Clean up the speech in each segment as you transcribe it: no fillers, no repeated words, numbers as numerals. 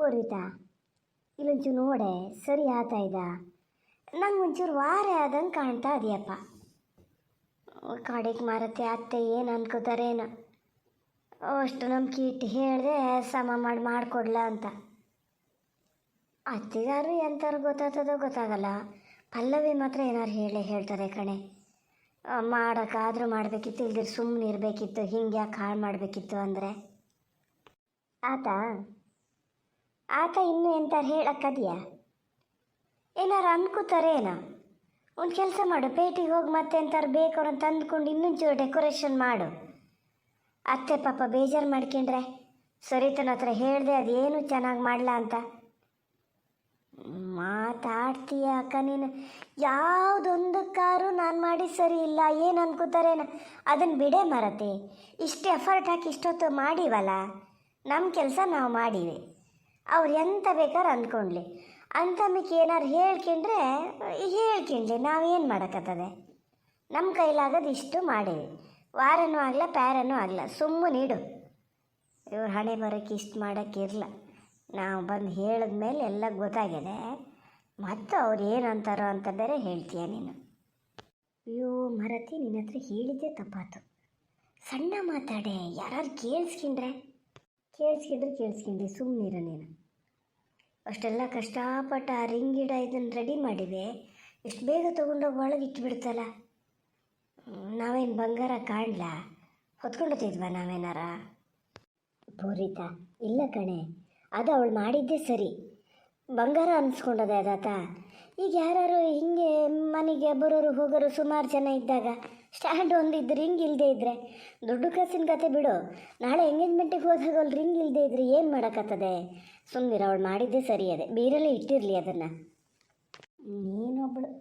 ಪೂರಿತಾ ಇಲ್ಲೊಂಚೂರು ನೋಡೆ ಸರಿ ಆತಾ ಇದ್ದ ನಂಗೆ ಒಂಚೂರು ವಾರ ಆದಂಗೆ ಕಾಣ್ತಾ ಇದೆಯಪ್ಪ. ಕಡೆಗೆ ಮಾರತ್ತೆ ಅತ್ತೆ ಏನು ಅನ್ಕೋತಾರೇನು, ಅಷ್ಟು ನಂಬಿಕೆ ಇಟ್ಟು ಹೇಳಿದೆ ಸಮ ಮಾಡಿಕೊಡ್ಲ ಅಂತ. ಅತ್ತಿಗಾರು ಎಂಥವ್ರು ಗೊತ್ತಾಗ್ತದೋ ಗೊತ್ತಾಗಲ್ಲ, ಪಲ್ಲವಿ ಮಾತ್ರ ಏನಾರು ಹೇಳ್ತಾರೆ ಕಣೆ. ಮಾಡೋಕ್ಕಾದ್ರೂ ಮಾಡಬೇಕಿತ್ತು, ಇಲ್ದಿರ ಸುಮ್ಮನೆ ಇರಬೇಕಿತ್ತು, ಹಿಂಗೆ ಯಾಕೆ ಹಾಳು ಮಾಡಬೇಕಿತ್ತು ಅಂದರೆ. ಆತ ಇನ್ನೂ ಎಂಥಾರು ಹೇಳಕ್ಕದೆಯಾ, ಏನಾರು ಅನ್ಕೋತಾರೇನೋ. ಒಂದು ಕೆಲಸ ಮಾಡು, ಪೇಟೆಗೆ ಹೋಗಿ ಮತ್ತೆ ಎಂಥಾರು ಬೇಕು ಅವ್ರನ್ನ ತಂದುಕೊಂಡು ಇನ್ನೊಂಚೂರು ಡೆಕೋರೇಷನ್ ಮಾಡು. ಅತ್ತೆ ಪಾಪ ಬೇಜಾರು ಮಾಡ್ಕೊಂಡ್ರೆ ಸರಿತನ ಹತ್ರ ಹೇಳಿದೆ ಅದೇನು ಚೆನ್ನಾಗಿ ಮಾಡಲ ಅಂತ. ಮಾತಾಡ್ತೀಯ ಅಕ್ಕ ನೀನು, ಯಾವುದೊಂದಕ್ಕಾರು ನಾನು ಮಾಡಿ ಸರಿ ಇಲ್ಲ ಏನು ಅನ್ಕೋತಾರೇನ, ಅದನ್ನು ಬಿಡೇ ಮರತೆ. ಇಷ್ಟು ಎಫರ್ಟ್ ಹಾಕಿ ಇಷ್ಟೊತ್ತು ಮಾಡೀವಲ್ಲ, ನಮ್ಮ ಕೆಲಸ ನಾವು ಮಾಡೀವಿ. ಅವ್ರು ಎಂತ ಬೇಕಾದ್ರೆ ಅಂದ್ಕೊಂಡ್ಲಿ, ಅಂಥಮಿಕ್ಕೆ ಏನಾರು ಹೇಳ್ಕೊಂಡ್ರೆ ಹೇಳ್ಕೊಂಡ್ಲಿ, ನಾವೇನು ಮಾಡೋಕ್ಕತ್ತದೆ. ನಮ್ಮ ಕೈಲಾಗೋದು ಇಷ್ಟು ಮಾಡೀವಿ, ವಾರನೂ ಆಗಲ್ಲ ಪ್ಯಾರನೂ ಆಗಲ್ಲ, ಸುಮ್ಮನಿಡು. ಇವ್ರು ಹಣೆ ಬರೋಕ್ಕೆ ಇಷ್ಟು ಮಾಡೋಕ್ಕಿರಲ್ಲ. ನಾವು ಬಂದು ಹೇಳಿದ್ಮೇಲೆ ಎಲ್ಲ ಗೊತ್ತಾಗಿದೆ, ಮತ್ತು ಅವ್ರು ಏನು ಅಂತಾರೋ ಅಂತ ಬೇರೆ ಹೇಳ್ತೀಯ ನೀನು. ಅಯ್ಯೋ ಮರತಿ, ನಿನ್ನ ಹತ್ರ ಹೇಳಿದ್ದೆ ತಪ್ಪಾತು. ಸಣ್ಣ ಮಾತಾಡೆ, ಯಾರು ಕೇಳಿಸ್ಕೊಂಡ್ರೆ ಕೇಳಿಸ್ಕೊಂಡ್ರಿ, ಸುಮ್ಮನಿರ ನೀನು. ಅಷ್ಟೆಲ್ಲ ಕಷ್ಟಪಟ್ಟು ಆ ರಿಂಗ್ ಗಿಡ ಇದನ್ನು ರೆಡಿ ಮಾಡಿವೆ, ಎಷ್ಟು ಬೇಗ ತೊಗೊಂಡೋಗಿ ಒಳಗೆ ಇಟ್ಬಿಡ್ತಲ್ಲ. ನಾವೇನು ಬಂಗಾರ ಕಾಣಲ, ಹೊತ್ಕೊಂಡೋತಿದ್ವಾ ನಾವೇನಾರ? ಪೂರಿತಾ ಇಲ್ಲ ಕಣೆ, ಅದು ಅವಳು ಮಾಡಿದ್ದೇ ಸರಿ, ಬಂಗಾರ ಅನ್ನಿಸ್ಕೊಂಡದೆ ಅದಾತ. ಈಗ ಯಾರು ಹಿಂಗೆ ಮನೆಗೆ ಬರೋರು ಹೋಗೋರು ಸುಮಾರು ಜನ ಇದ್ದಾಗ ಸ್ಟ್ಯಾಂಡ್ ಒಂದಿದ್ದು ರಿಂಗ್ ಇಲ್ಲದೆ ಇದ್ದರೆ ದುಡ್ಡು ಕಾಸಿನ ಕತೆ ಬಿಡು. ನಾಳೆ ಎಂಗೇಜ್ಮೆಂಟಿಗೆ ಹೋದಾಗ ಅವ್ಳು ರಿಂಗ್ ಇಲ್ಲದೆ ಇದ್ರೆ ಏನು ಮಾಡೋಕ್ಕತ್ತದೆ? ಸುಮ್ಮನಿರ, ಅವಳು ಮಾಡಿದ್ದೇ ಸರಿ, ಅದೇ ಬೀರಲ್ಲೇ ಇಟ್ಟಿರಲಿ ಅದನ್ನು. ನೀನೊಬ್ಬಳು,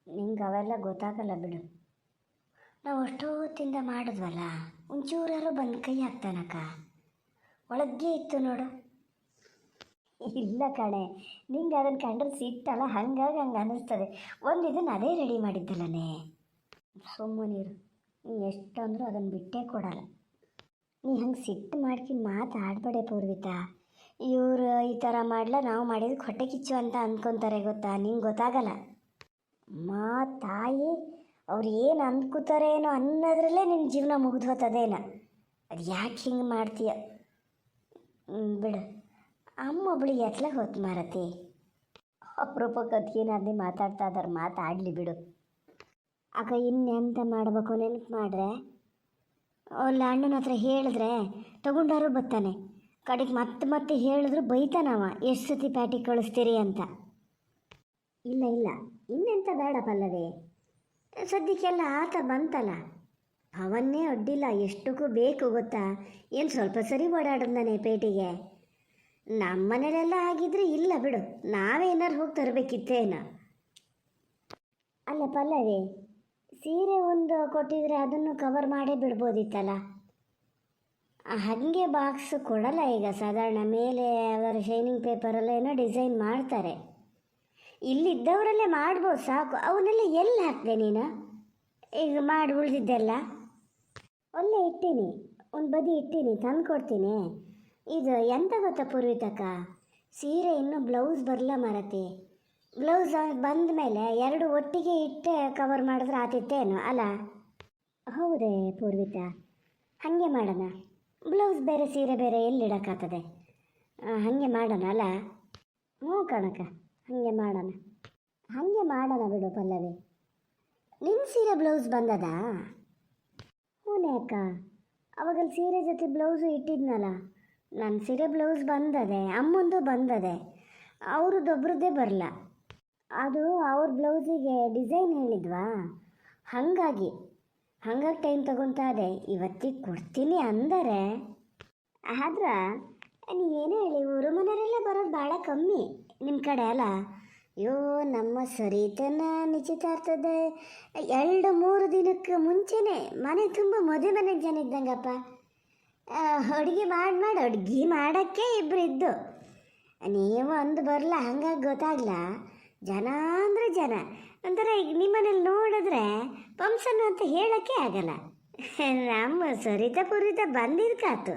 ನಿಂಗೆ ಅವೆಲ್ಲ ಗೊತ್ತಾಗಲ್ಲ ಬಿಡು. ನಾವು ಅಷ್ಟೊತ್ತಿಂದ ಮಾಡಿದ್ವಲ್ಲ, ಒಂಚೂರಾರು ಬಂದು ಕೈ ಹಾಕ್ತಾನಕ್ಕ, ಒಳಗೆ ಇತ್ತು ನೋಡು. ಇಲ್ಲ ಕಣೆ, ನಿಂಗೆ ಅದನ್ನು ಕಂಡ್ರೆ ಸಿಟ್ಟಲ್ಲ, ಹಂಗಾಗಿ ಹಂಗೆ ಅನ್ನಿಸ್ತದೆ. ಒಂದು ಇದನ್ನು ಅದೇ ರೆಡಿ ಮಾಡಿದ್ದಲ್ಲನೇ. ಸುಮ್ಮನೀರು, ನೀ ಎಷ್ಟು ಅಂದರೂ ಅದನ್ನು ಬಿಟ್ಟೇ ಕೊಡಲ್ಲ. ನೀ ಹಂಗೆ ಸಿಟ್ಟು ಮಾಡ್ಕೊಂಡು ಮಾತಾಡಬೇಡ ಪೂರ್ವಿತಾ. ಇವರು ಈ ಥರ ಮಾಡಲ, ನಾವು ಮಾಡಿದಕ್ಕೆ ಹೊಟ್ಟೆ ಕಿಚ್ಚು ಅಂತ ಅಂದ್ಕೊತಾರೆ ಗೊತ್ತಾ, ನಿಂಗೆ ಗೊತ್ತಾಗಲ್ಲ. ತಾಯಿ ಅವ್ರು ಏನು ಅಂದ್ಕೋತಾರೇನೋ ಅನ್ನೋದ್ರಲ್ಲೇ ನಿನ್ನ ಜೀವನ ಮುಗಿದು ಹೋಗ್ತದೇನ. ಅದು ಯಾಕೆ ಹಿಂಗೆ ಮಾಡ್ತೀಯ ಬಿಡು. ಅಮ್ಮ ಒಬ್ಳಿಗೆ ಎತ್ಲ ಹೊತ್ತು ಮಾರತಿ, ಅಪರೂಪಕ್ಕೆ ಅದಕ್ಕೇನಾದ್ರೂ ಮಾತಾಡ್ತಾ ಇದ್ದಾರೆ, ಮಾತಾಡಲಿ ಬಿಡು. ಆಗ ಇನ್ನೆಂತ ಮಾಡಬೇಕು ನೆನಪು ಮಾಡ್ರೆ, ಅಲ್ಲ ಅಣ್ಣನ ಹತ್ರ ಹೇಳಿದ್ರೆ ತಗೊಂಡಾರು ಬರ್ತಾನೆ, ಕಡೆಗೆ ಮತ್ತೆ ಹೇಳಿದ್ರು ಬೈತಾನವ, ಎಷ್ಟು ಸತಿ ಪ್ಯಾಟಿಗೆ ಕಳಿಸ್ತೀರಿ ಅಂತ. ಇಲ್ಲ ಇನ್ನೆಂತ ಬೇಡ ಪಲ್ಲವಿ, ಸದ್ಯಕ್ಕೆಲ್ಲ ಆತ ಬಂತಲ್ಲ, ಅವನ್ನೇ ಅಡ್ಡಿಲ್ಲ, ಎಷ್ಟಕ್ಕೂ ಬೇಕು ಗೊತ್ತಾ. ಏನು ಸ್ವಲ್ಪ ಸರಿ ಓಡಾಡಿದ್ನಾನೆ ಪೇಟೆಗೆ. ನಮ್ಮ ಮನೇಲೆಲ್ಲ ಆಗಿದ್ರೆ ಇಲ್ಲ ಬಿಡು, ನಾವೇನಾರು ಹೋಗಿ ತರಬೇಕಿತ್ತೇನ. ಅಲ್ಲ ಪಲ್ಲವಿ, ಸೀರೆ ಒಂದು ಕೊಟ್ಟಿದ್ರೆ ಅದನ್ನು ಕವರ್ ಮಾಡೇ ಬಿಡ್ಬೋದಿತ್ತಲ್ಲ. ಹಾಗೆ ಬಾಕ್ಸ್ ಕೊಡಲ್ಲ ಈಗ ಸಾಧಾರಣ, ಮೇಲೆ ಅದರ ಶೈನಿಂಗ್ ಪೇಪರೆಲ್ಲ ಏನೋ ಡಿಸೈನ್ ಮಾಡ್ತಾರೆ. ಇಲ್ಲಿದ್ದವರಲ್ಲೇ ಮಾಡ್ಬೋದು ಸಾಕು, ಅವನ್ನೆಲ್ಲ ಎಲ್ಲಿ ಹಾಕಿದೆ ನೀನು? ಈಗ ಮಾಡಿ ಉಳಿದಿದ್ದೆಲ್ಲ ಒಳ್ಳೆ ಇಟ್ಟೀನಿ, ಒಂದು ಬದಿ ಇಟ್ಟೀನಿ, ತಂದು ಕೊಡ್ತೀನಿ. ಇದು ಎಂತ ಗೊತ್ತಾ ಪೂರ್ವಿತಕ್ಕ, ಸೀರೆ ಇನ್ನೂ ಬ್ಲೌಸ್ ಬರಲ್ಲ ಮರತಿ. ಬ್ಲೌಸ್ ಬಂದ ಮೇಲೆ ಎರಡು ಒಟ್ಟಿಗೆ ಇಟ್ಟೆ ಕವರ್ ಮಾಡಿದ್ರೆ ಆತಿತ್ತೇನು ಅಲ್ಲ? ಹೌದೇ ಪೂರ್ವಿತಾ, ಹಾಗೆ ಮಾಡೋಣ. ಬ್ಲೌಸ್ ಬೇರೆ ಸೀರೆ ಬೇರೆ ಎಲ್ಲಿಡೋಕ್ಕಾಗ್ತದೆ, ಹಾಗೆ ಮಾಡೋಣ ಅಲ್ಲ? ಹ್ಞೂ ಕಣಕ್ಕ, ಹಾಗೆ ಮಾಡೋಣ ಬಿಡು ಪಲ್ಲವಿ. ನಿನ್ನ ಸೀರೆ ಬ್ಲೌಸ್ ಬಂದದಾ? ಹ್ಞೂನೇ ಅಕ್ಕ, ಅವಾಗಲ್ಲಿ ಸೀರೆ ಜೊತೆ ಬ್ಲೌಸು ಇಟ್ಟಿದ್ನಲ್ಲ. ನನ್ನ ಸೀರೆ ಬ್ಲೌಸ್ ಬಂದದೆ, ಅಮ್ಮಂದು ಬಂದದೆ, ಅವ್ರದ್ದೊಬ್ರದ್ದೇ ಬರಲ್ಲ. ಅದು ಅವ್ರ ಬ್ಲೌಸಿಗೆ ಡಿಸೈನ್ ಹೇಳಿದ್ವಾ, ಹಾಗಾಗಿ ಟೈಮ್ ತಗೊತಾ ಇದೆ. ಇವತ್ತಿಗೆ ಕೊಡ್ತೀನಿ ಅಂದರೆ, ಆದ್ರೆ ನೀವೇನು ಹೇಳಿ, ಊರು ಮನೆಯವರೆಲ್ಲ ಬರೋದು ಭಾಳ ಕಮ್ಮಿ ನಿಮ್ಮ ಕಡೆ ಅಲ್ಲ? ಅಯ್ಯೋ ನಮ್ಮ ಸರಿತನ ನಿಶ್ಚಿತಾರ್ಥದ 2-3 ದಿನಕ್ಕೆ ಮುಂಚೆನೇ ಮನೆ ತುಂಬ ಮದುವೆ ಮನೆಗೆ ಜನ ಇದ್ದಂಗಪ್ಪ. ಅಡುಗೆ ಅಡುಗೆ ಮಾಡೋಕ್ಕೆ ಇಬ್ಬರು ಇದ್ದು, ನೀವು ಒಂದು ಬರಲ್ಲ, ಹಂಗಾಗಿ ಗೊತ್ತಾಗಲ್ಲ. ಜನ ಅಂದರೆ ಜನ, ಒಂಥರ ಈಗ ನಿಮ್ಮನೇಲಿ ನೋಡಿದ್ರೆ ಫಂಕ್ಷನ್ ಅಂತ ಹೇಳೋಕ್ಕೆ ಆಗಲ್ಲ. ನಮ್ಮ ಸರಿತಾ ಪುರಿತಾ ಬಂದಿರ್ಕಾತು.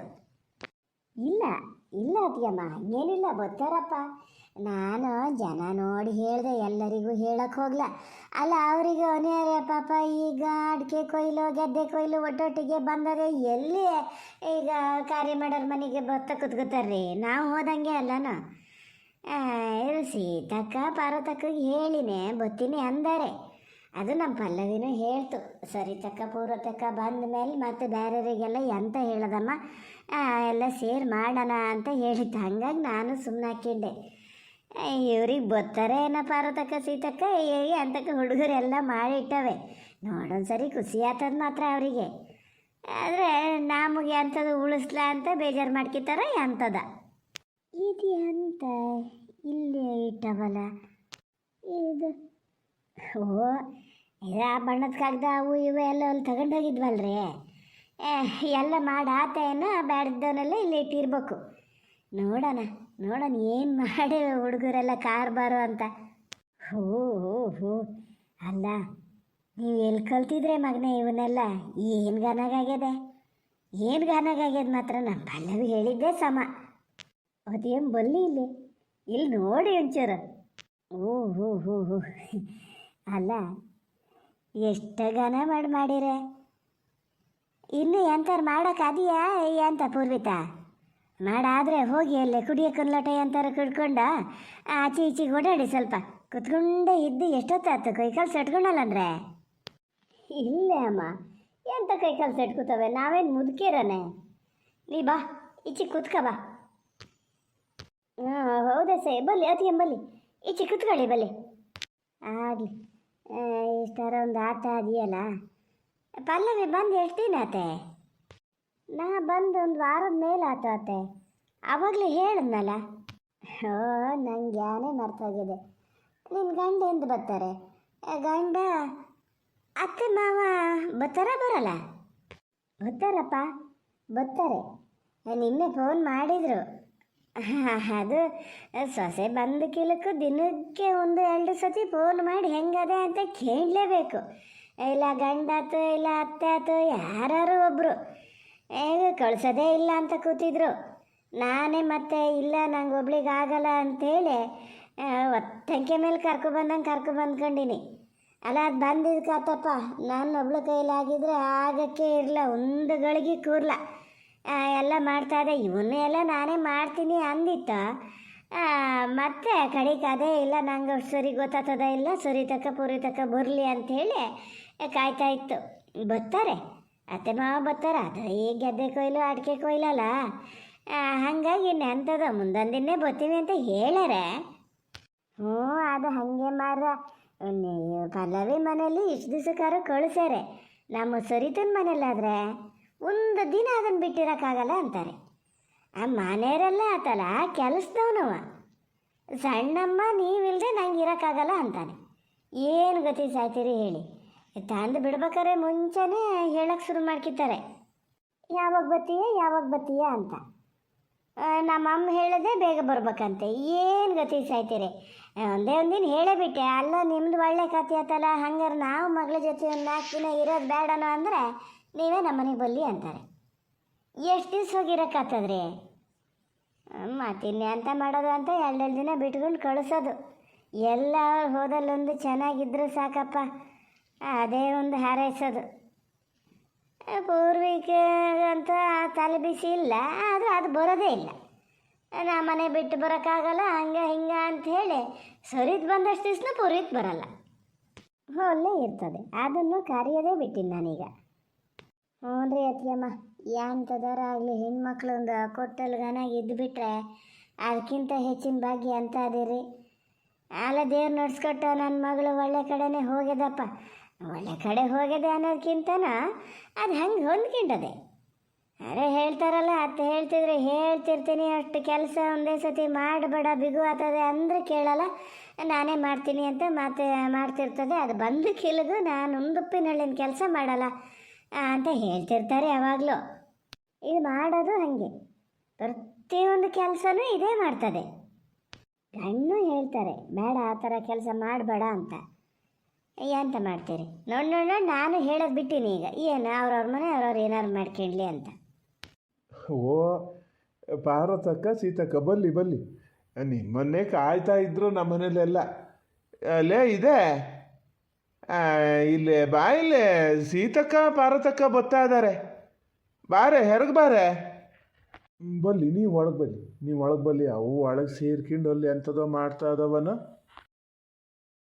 ಇಲ್ಲ ಇಲ್ಲ ಅತಿಯಮ್ಮ, ಹಂಗೇನಿಲ್ಲ, ಬರ್ತಾರಪ್ಪ. ನಾನು ಜನ ನೋಡಿ ಹೇಳಿದೆ, ಎಲ್ಲರಿಗೂ ಹೇಳಕ್ಕೆ ಹೋಗ್ಲ. ಅಲ್ಲ, ಅವರಿಗೆ ಅನಿವಾರ್ಯ ಪಾಪ. ಈಗ ಅಡಿಕೆ ಕೊಯ್ಲು ಗೆದ್ದೆ ಕೊಯ್ಲು ಒಟ್ಟೊಟ್ಟಿಗೆ ಬಂದರೆ ಎಲ್ಲಿ ಈಗ ಕಾರ್ಯ ಮಾಡೋರ ಮನೆಗೆ ಬತ್ತ ಕುತ್ಕೋತಾರ್ರಿ. ನಾವು ಹೋದಂಗೆ ಅಲ್ಲನ. ಇದು ಸೀತಕ್ಕ ಪಾರ್ವತಕ್ಕಗೆ ಹೇಳಿನೇ ಬತ್ತೀನಿ ಅಂದರೆ. ಅದು ನಮ್ಮ ಪಲ್ಲವಿನೂ ಹೇಳ್ತು, ಸರಿತಕ್ಕ ಪೂರ್ವತಕ್ಕ ಬಂದ ಮೇಲೆ ಮತ್ತೆ ಬೇರೆಯವರಿಗೆಲ್ಲ ಎಂತ ಹೇಳದಮ್ಮ, ಎಲ್ಲ ಸೇರಿ ಮಾಡೋಣ ಅಂತ ಹೇಳಿತ್ತು. ಹಂಗಾಗಿ ನಾನು ಸುಮ್ಮನೆ ಹಾಕಿದ್ದೆ. ಇವ್ರಿಗೆ ಬರ್ತಾರೆ ಏನೋ ಪಾರ್ವತಕ್ಕ ಸೀತಕ್ಕ ಹೇಗೆ ಅಂತಕ್ಕ ಹುಡುಗರೆಲ್ಲ ಮಾಡಿಟ್ಟವೆ. ನೋಡೊಂದ್ಸರಿ ಖುಷಿ ಆತದ ಮಾತ್ರ ಅವರಿಗೆ. ಆದರೆ ನಮಗೆ ಅಂಥದ್ದು ಉಳಿಸ್ಲಾ ಅಂತ ಬೇಜಾರು ಮಾಡ್ಕಿತಾರ ಎಂಥದ. ಇದು ಅಂತ ಇಲ್ಲಿ ಇಟ್ಟವಲ್ಲ ಇದು. ಓ, ಇದು ಆ ಬಣ್ಣದ ಕಾಗದ ಅವು ಇವು ಎಲ್ಲ ಅಲ್ಲಿ ತಗೊಂಡೋಗಿದ್ವಲ್ರಿ. ಎಲ್ಲ ಮಾಡಿ ಆತೇನೋ ಬ್ಯಾಡ್ದವನ್ನೆಲ್ಲ ಇಲ್ಲಿ ಇಟ್ಟಿರ್ಬೇಕು. ನೋಡೋಣ ನೋಡೋಣ ಏನು ಮಾಡಿ ಹುಡುಗರೆಲ್ಲ ಕಾರ್ಬಾರು ಅಂತ. ಹೋ ಹೋ ಹೋ, ಅಲ್ಲ ನೀವು ಎಲ್ಲಿ ಕಲ್ತಿದ್ರೆ ಮಗನೇ ಇವನ್ನೆಲ್ಲ? ಏನು ಗಾನಾಗಾಗ್ಯದೆ, ಏನು ಗಾನಾಗಾಗ್ಯದ ಮಾತ್ರ. ನಮ್ಮ ಪಲ್ಲವಿ ಹೇಳಿದ್ದೆ ಸಮ. ಅದೇನು ಬಲ್ಲಿ ಇಲ್ಲಿ ನೋಡಿ ಒಂಚೂರು. ಓ ಹೋ ಹೋ ಹೋ, ಅಲ್ಲ ಎಷ್ಟು ಗಾನ ಮಾಡಿರೆ. ಇನ್ನು ಎಂತಾರು ಮಾಡೋಕ್ಕಾದೆಯಾ ಅಂತ ಪೂರ್ವಿತ? ಮಾಡಾದರೆ ಹೋಗಿ ಅಲ್ಲೇ ಕುಡಿಯೋಕೊಂದು ಲೋಟ ಎಂತಾರ ಕುಡ್ಕೊಂಡ ಆಚೆ ಈಚೆಗೆ ಓಡಾಡಿ, ಸ್ವಲ್ಪ ಕುತ್ಕೊಂಡೇ ಇದ್ದು ಎಷ್ಟೊತ್ತಾಯ್ತು. ಕೈಕಾಲು ಸೆಟ್ಕೊಂಡಲ್ಲಂದ್ರೆ. ಇಲ್ಲ ಅಮ್ಮ, ಎಂತ ಕೈಕಾಲು ಸೆಟ್ಕೋತವೆ, ನಾವೇನು ಮುದುಕಿರನೆ. ನೀ ಬಾ ಈಚೆ ಕುತ್ಕ ಬಾ. ಹಾಂ ಹೌದಾ ಸೇ, ಬಲ್ಲಿ ಅತಿ ಎಂಬಲ್ಲಿ ಈಚೆ ಕುತ್ಕೊಳ್ಳಿ ಬಲ್ಲಿ. ಆಗಲಿ, ಇಷ್ಟಾರ ಒಂದು ಆತ ಅದೆಯಲ್ಲ. ಪಲ್ಲವಿ ಬಂದು ಎಷ್ಟು ದಿನ ಆತೆ? ನಾ ಬಂದು ಒಂದು ವಾರದ ಮೇಲೆ ಆತೆ. ಆವಾಗಲೇ ಹೇಳಿದ್ನಲ್ಲ. ಹೋ, ನಂಗೆ ಯಾನೇ ಮರ್ತೋಗಿದೆ. ನಿನ್ನ ಗಂಡ ಎಂದು ಬರ್ತಾರೆ? ಗಂಡ ಅತ್ತೆ ಮಾವ ಬರ್ತಾರ ಬರಲ್ಲ? ಬರ್ತಾರಪ್ಪ, ಬರ್ತಾರೆ. ನಿನ್ನೆ ಫೋನ್ ಮಾಡಿದರು. ಅದು ಸೊಸೆ ಬಂದ ಕಿಲಕ್ಕೂ ದಿನಕ್ಕೆ 1-2 ಸತಿ ಫೋನ್ ಮಾಡಿ ಹೆಂಗದೆ ಅಂತ ಕೇಳಲೇಬೇಕು. ಇಲ್ಲ ಗಂಡ ಆಯ್ತು ಇಲ್ಲ ಅತ್ತೆ ಆಯ್ತು ಯಾರು ಒಬ್ಬರು ಕಳ್ಸೋದೇ ಇಲ್ಲ ಅಂತ ಕೂತಿದ್ರು. ನಾನೇ ಮತ್ತೆ ಇಲ್ಲ ನಂಗೆ ಒಬ್ಳಿಗೆ ಆಗಲ್ಲ ಅಂಥೇಳಿ ಒತ್ತಂಕೆ ಮೇಲೆ ಕರ್ಕೊಬಂದ್ಕೊಂಡಿನಿ. ಅಲ್ಲ, ಅದು ಬಂದಿದ್ದಕ್ಕಾತಪ್ಪ. ನಾನು ಒಬ್ಳು ಕೈಲಾಗಿದ್ರೆ ಆಗಕ್ಕೆ ಇರಲ್ಲ, ಒಂದು ಗಳಿಗೆ ಕೂರ್ಲ. ಎಲ್ಲ ಮಾಡ್ತಾಯಿದ್ದೆ, ಇವನ್ನೇ ಎಲ್ಲ ನಾನೇ ಮಾಡ್ತೀನಿ ಅಂದಿತ್ತ. ಮತ್ತೆ ಕಡೆಗೆ ಅದೇ ಇಲ್ಲ, ನಂಗೆ ಸರಿ ಗೊತ್ತಾಗ್ತದ ಇಲ್ಲ, ಸರಿ ತಕ್ಕ ಪೂರಿ ತಕ್ಕ ಬರಲಿ ಅಂಥೇಳಿ ಕಾಯ್ತಾ ಇತ್ತು. ಬರ್ತಾರೆ, ಅತ್ತೆ ಮಾವ ಬರ್ತಾರೆ. ಅದು ಈಗ ಗೆದ್ದೆ ಕೊಯ್ಲು ಅಡಿಕೆ ಕೊಯ್ಲಲ್ಲ, ಹಾಗಾಗಿ ನೆಂತದ ಮುಂದೊಂದು ದಿನ ಬರ್ತೀವಿ ಅಂತ ಹೇಳ್ಯಾರೆ. ಹ್ಞೂ, ಅದು ಹಾಗೆ ಮಾರ. ಪಲ್ಲವಿ ಮನೇಲಿ ಇಷ್ಟು ದಿವಸಕ್ಕಾರು ಕಳಿಸ್ಯಾರೆ. ನಮ್ಮ ಸರಿತನ ಮನೇಲಾದರೆ ಒಂದು ದಿನ ಅದನ್ನು ಬಿಟ್ಟಿರೋಕ್ಕಾಗಲ್ಲ ಅಂತಾರೆ. ಆ ಮನೆಯವರೆಲ್ಲ ಆತಲ್ಲ ಕೆಲಸದವನವ. ಸಣ್ಣಮ್ಮ ನೀವಿಲ್ಲದೆ ನಂಗೆ ಇರೋಕ್ಕಾಗಲ್ಲ ಅಂತಾನೆ. ಏನು ಗತಿ ಸಾಯ್ತೀರಿ ಹೇಳಿ? ತಂದು ಬಿಡ್ಬೇಕಾರೆ ಮುಂಚೆನೇ ಹೇಳಕ್ಕೆ ಶುರು ಮಾಡ್ಕಿದ್ದಾರೆ, ಯಾವಾಗ ಬತ್ತೀಯ ಅಂತ. ನಮ್ಮಮ್ಮ ಹೇಳದೆ ಬೇಗ ಬರ್ಬೇಕಂತೆ. ಏನು ಗತಿ ಸಾಯ್ತೀರಿ? ಒಂದೇ ಒಂದಿನ ಹೇಳೇ ಬಿಟ್ಟೆ. ಅಲ್ಲ, ನಿಮ್ದು ಒಳ್ಳೆ ಕತೆ ಆತಲ್ಲ, ಹಂಗಾರೆ ನಾವು ಮಗಳ ಜೊತೆ ಒಂದು 4 ದಿನ ಇರೋದು ಬೇಡನೋ ಅಂದರೆ ನೀವೇ ನಮ್ಮನೆಗೆ ಬಲ್ಲಿ ಅಂತಾರೆ. ಎಷ್ಟು ದಿವ್ಸ ಹೋಗಿರೋಕ್ಕಾಗ್ತದ್ರಿ? ಮತ್ತಿನ್ನೆ ಅಂತ ಮಾಡೋದು ಅಂತ 2 ದಿನ ಬಿಟ್ಕೊಂಡು ಕಳಿಸೋದು. ಎಲ್ಲ ಹೋದಲ್ಲೊಂದು ಚೆನ್ನಾಗಿದ್ರು ಸಾಕಪ್ಪ, ಅದೇ ಒಂದು ಹಾರೈಸೋದು. ಪೂರ್ವಿಕಂತ ತಲೆ ಬಿಸಿ ಇಲ್ಲ, ಆದರೆ ಅದು ಬರೋದೇ ಇಲ್ಲ. ನಾ ಮನೆ ಬಿಟ್ಟು ಬರೋಕ್ಕಾಗಲ್ಲ ಹಂಗೆ ಹಿಂಗೆ ಅಂಥೇಳಿ ಸರಿದು ಬಂದಷ್ಟು ದಿವ್ಸನೂ ಪೂರ್ವಿಕ್ ಬರಲ್ಲ, ಒಳ್ಳೆ ಇರ್ತದೆ. ಅದನ್ನು ಕರೆಯೋದೇ ಬಿಟ್ಟಿನಿ ನಾನೀಗ. ಹ್ಞೂ ರೀ ಅತ್ತಿಯಮ್ಮ, ಎಂಥದಾರ ಆಗಲಿ ಹೆಣ್ಮಕ್ಳು ಒಂದು ಕೊಟ್ಟಲ್ಗನಾಗಿ ಇದ್ದುಬಿಟ್ರೆ ಅದಕ್ಕಿಂತ ಹೆಚ್ಚಿನ ಭಾಗ್ಯ ಅಂತ ಅದಿರಿ. ಅಲ್ಲ, ದೇವ್ರು ನಡ್ಸ್ಕೊಟ್ಟು ನನ್ನ ಮಗಳು ಒಳ್ಳೆ ಕಡೆನೇ ಹೋಗ್ಯದಪ್ಪ. ಒಳ್ಳೆ ಕಡೆ ಹೋಗಿದೆ ಅನ್ನೋದಕ್ಕಿಂತನ ಅದು ಹಂಗೆ ಹೊಂದ್ಕೊಂಡದೆ. ಅರೆ ಹೇಳ್ತಾರಲ್ಲ, ಅತ್ತೆ ಹೇಳ್ತಿದ್ರೆ ಹೇಳ್ತಿರ್ತೀನಿ, ಅಷ್ಟು ಕೆಲಸ ಒಂದೇ ಸತಿ ಮಾಡಬೇಡ ಬಿಗು ಆಗ್ತದೆ ಅಂದರೆ ಕೇಳಲ್ಲ. ನಾನೇ ಮಾಡ್ತೀನಿ ಅಂತ ಮತ್ತೆ ಮಾಡ್ತಿರ್ತದೆ. ಅದು ಬಂದು ಕಿಲಗು ನಾನು ಉಂದುಪ್ಪಿನಳ್ಳಿನ ಕೆಲಸ ಮಾಡಲ್ಲ ಅಂತ ಹೇಳ್ತಿರ್ತಾರೆ ಯಾವಾಗಲೂ. ಇದು ಮಾಡೋದು ಹಾಗೆ, ಪ್ರತಿಯೊಂದು ಕೆಲಸನೂ ಇದೇ ಮಾಡ್ತದೆ. ಗಣ್ಣು ಹೇಳ್ತಾರೆ ಬೇಡ ಆ ಥರ ಕೆಲಸ ಮಾಡಬೇಡ ಅಂತ. ಎಂತ ಮಾಡ್ತೀರಿ? ನೋಡು ನಾನು ಹೇಳೋದು ಬಿಟ್ಟಿನಿ ಈಗ. ಏನು ಅವ್ರವ್ರ ಮನೆ ಅವ್ರವ್ರು ಏನಾರು ಮಾಡ್ಕೊಳ್ಳಿ ಅಂತ. ಓ, ಪಾರ್ವತಕ್ಕ ಸೀತಕ್ಕ ಬಲ್ಲಿ ಬಲ್ಲಿ ನಿಮ್ಮನ್ನೇ ಕಾಯ್ತಾ ಇದ್ರು ನಮ್ಮ ಮನೇಲೆಲ್ಲ. ಅಲ್ಲೇ ಇದೆ ಇಲ್ಲಿ ಬಾ, ಇಲ್ಲೇ ಸೀತಕ್ಕ ಪಾರ್ವತಕ್ಕ ಬರ್ತಾ ಇದ್ದಾರೆ. ಬಾರೆ ಹೆರಗ್ ಬಾರೆ. ಬಲ್ಲಿ ನೀವು ಒಳಗೆ ಬಲ್ಲಿ, ನೀವು ಒಳಗೆ ಬಲ್ಲಿ. ಅವು ಒಳಗೆ ಸೇರ್ಕೊಂಡು ಅಲ್ಲಿ ಎಂಥದೋ ಮಾಡ್ತಾ ಇದಾವನ.